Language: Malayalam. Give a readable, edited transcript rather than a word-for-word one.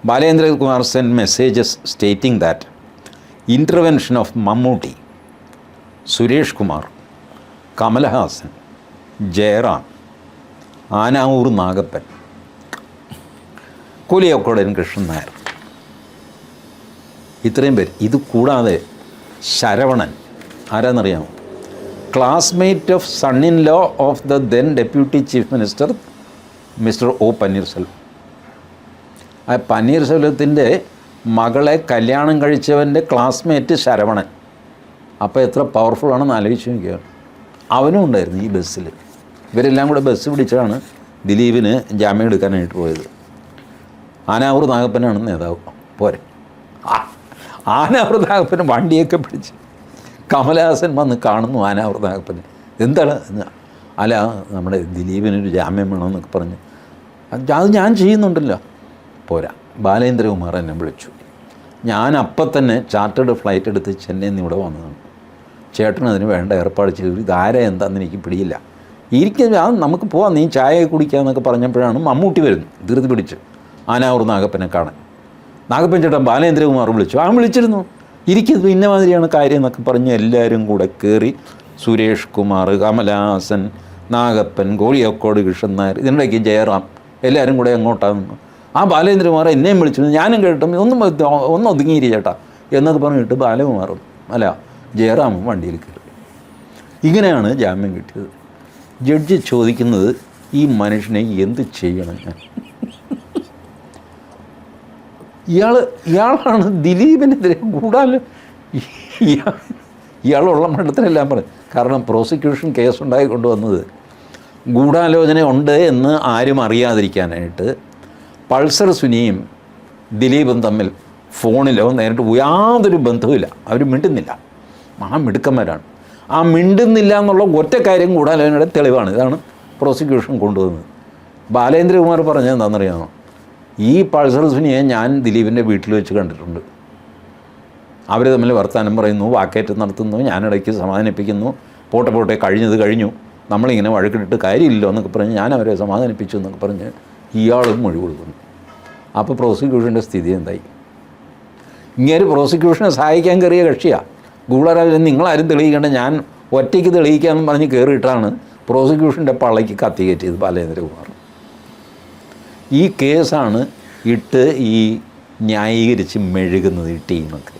Balendra Kumar sent messages stating that intervention of Mammootty, Suresh Kumar, Kamal Haasan, Jairam, Anaur Nagappan, Kozhikode Krishan Nair. ഇത്രയും പേര്. ഇത് കൂടാതെ ശരവണൻ ആരാന്നറിയാമോ? Classmate of son in law of the then deputy chief minister mister O Panneerselvam. ആ പന്നീർസെൽവത്തിൻ്റെ മകളെ കല്യാണം കഴിച്ചവൻ്റെ ക്ലാസ്മേറ്റ് ശരവണൻ. അപ്പോൾ എത്ര പവർഫുള്ളാണെന്ന് ആലോചിച്ച് നോക്കിയാണ്. അവനും ഉണ്ടായിരുന്നു ഈ ബസ്സിൽ. ഇവരെല്ലാം കൂടെ ബസ് പിടിച്ചാണ് ദിലീപിന് ജാമ്യം എടുക്കാനായിട്ട് പോയത്. ആനാവൂർ നാഗപ്പനാണ് നേതാവ്. പോരെ, ആനാവൂർ നാഗപ്പന് വണ്ടിയൊക്കെ പിടിച്ച് കമലഹാസൻ വന്ന് കാണുന്നു ആനാവൂർ നാഗപ്പന്. എന്താണ്? അല്ല, നമ്മുടെ ദിലീപിനൊരു ജാമ്യം വേണമെന്നൊക്കെ പറഞ്ഞ് അത് ഞാൻ ചെയ്യുന്നുണ്ടല്ലോ. പോരാ, ബാലേന്ദ്രകുമാർ എന്നെ വിളിച്ചു. ഞാൻ അപ്പം തന്നെ ചാർട്ടേഡ് ഫ്ലൈറ്റ് എടുത്ത് ചെന്നൈയിൽ നിന്ന് ഇവിടെ വന്നതാണ്. ചേട്ടനതിന് വേണ്ട ഏർപ്പാട് ചെയ്തു. ഇതാരാ എന്താണെന്ന് എനിക്ക് പിടിയില്ല. അത് നമുക്ക് പോവാം, നീ ചായ കുടിക്കാമെന്നൊക്കെ പറഞ്ഞപ്പോഴാണ് മമ്മൂട്ടി വരുന്നു ധൃതി പിടിച്ച് ആനാവൂർ നാഗപ്പനെ കാണാൻ. നാഗപ്പൻ ചേട്ടൻ ബാലേന്ദ്രകുമാർ വിളിച്ചു. വിളിച്ചിരുന്നു. ഇരിക്കുന്നത് ഇന്ന മാതിരിയാണ് കാര്യം എന്നൊക്കെ പറഞ്ഞ് എല്ലാവരും കൂടെ കയറി സുരേഷ് കുമാർ, കമലഹാസൻ, നാഗപ്പൻ, കോഴിക്കോട് കൃഷ്ണൻ നായർ, ഇതിനിടയ്ക്ക് ജയറാം, എല്ലാവരും കൂടെ അങ്ങോട്ടാണ്. ബാലേന്ദ്രകുമാർ എന്നെയും വിളിച്ചു. ഞാനും കേട്ടും ഒന്ന് ഒതുങ്ങിയിരി ചേട്ടാ എന്നൊക്കെ പറഞ്ഞിട്ട് ബാലകുമാറും ജയറാമും വണ്ടിയിൽ കയറി. ഇങ്ങനെയാണ് ജാമ്യം കിട്ടിയത്. ജഡ്ജി ചോദിക്കുന്നത് ഈ മനുഷ്യനെ എന്ത് ചെയ്യണം? ഇയാളാണ് ദിലീപിനെതിരെ ഇയാളുള്ള മണ്ഡലത്തിലെല്ലാം പറയും. കാരണം പ്രോസിക്യൂഷൻ കേസ് ഉണ്ടായി കൊണ്ടുവന്നത് ഗൂഢാലോചന ഉണ്ട് എന്ന് ആരും അറിയാതിരിക്കാനായിട്ട് പൾസർ സുനിയും ദിലീപും തമ്മിൽ ഫോണിലോ നേരിട്ട് യാതൊരു ബന്ധവുമില്ല. അവർ മിണ്ടുന്നില്ല. മിടുക്കന്മാരാണ്. മിണ്ടുന്നില്ല എന്നുള്ള ഒറ്റ കാര്യം ഗൂഢാലോചനയുടെ തെളിവാണ്. ഇതാണ് പ്രോസിക്യൂഷൻ കൊണ്ടുവന്നത്. ബാലേന്ദ്രകുമാർ പറഞ്ഞത് എന്താണെന്നറിയാമോ? ഈ പൾസർ സുനിയെ ഞാൻ ദിലീപിൻ്റെ വീട്ടിൽ വെച്ച് കണ്ടിട്ടുണ്ട്. അവർ തമ്മിൽ വർത്തമാനം പറയുന്നു, വാക്കേറ്റം നടത്തുന്നു, ഞാനിടയ്ക്ക് സമാധാനിപ്പിക്കുന്നു. പോട്ടെ കഴിഞ്ഞത് കഴിഞ്ഞു, നമ്മളിങ്ങനെ വഴക്കിട്ടിട്ട് കാര്യമില്ലല്ലോ എന്നൊക്കെ പറഞ്ഞ് ഞാൻ അവരെ സമാധാനിപ്പിച്ചു എന്നൊക്കെ പറഞ്ഞ് ഇയാളും മൊഴി കൊടുക്കുന്നു. അപ്പോൾ പ്രോസിക്യൂഷൻ്റെ സ്ഥിതി എന്തായി? ഇങ്ങനെ പ്രോസിക്യൂഷനെ സഹായിക്കാൻ കയറിയ കക്ഷിയാണ്. ഗൂഢാലോചന നിങ്ങളാരും തെളിയിക്കേണ്ട, ഞാൻ ഒറ്റയ്ക്ക് തെളിയിക്കാമെന്ന് പറഞ്ഞ് കയറിയിട്ടാണ് പ്രോസിക്യൂഷൻ്റെ പള്ളയ്ക്ക് കത്തി കയറ്റിയത് ബാലേന്ദ്രകുമാർ. ഈ കേസാണ് ഇട്ട് ഈ ന്യായീകരിച്ച് മെഴുകുന്നത് ഈ ടീമൊക്കെ.